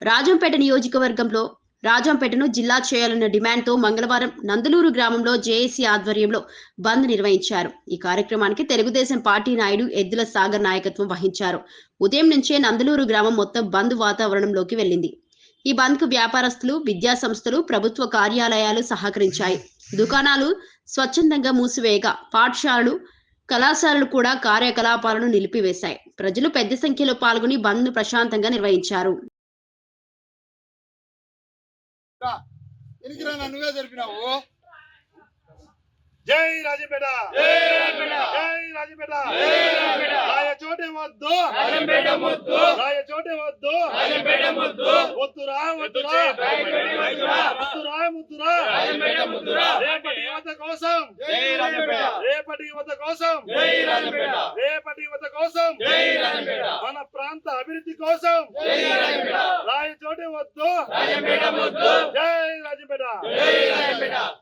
రాజంపేట నియోజకవర్గంలో రాజంపేటను జిల్లా చేయాలన్న డిమాండ్తో మంగళవారం నందలూరు గ్రామంలో జేఏసీ ఆధ్వర్యంలో బంద్ నిర్వహించారు. ఈ కార్యక్రమానికి తెలుగుదేశం పార్టీ నాయుడు ఎద్దుల సాగర్ నాయకత్వం వహించారు. ఉదయం నుంచే నందలూరు గ్రామం మొత్తం బంద్ వాతావరణంలోకి వెళ్లింది. ఈ బంద్కు వ్యాపారస్తులు, విద్యా సంస్థలు, ప్రభుత్వ కార్యాలయాలు సహకరించాయి. దుకాణాలు స్వచ్ఛందంగా మూసివేయగా పాఠశాలలు, కళాశాలలు కూడా కార్యకలాపాలను నిలిపివేశాయి. ప్రజలు పెద్ద సంఖ్యలో పాల్గొని బంద్ను ప్రశాంతంగా నిర్వహించారు. నువ్వే జరిపినావు. జై రాజంపేట, జై రాజంపేట, రాయ చోటే వద్దు, రాయ చోటే వద్దు, వద్దురా వద్దురా ముద్దురా, రేపటి యువత కోసం, రేపటి యువత కోసం, రేపటి యువత కోసం, మన ప్రాంత అభివృద్ధి కోసం రాయ చోటే వద్దు. జై రాజంపేట.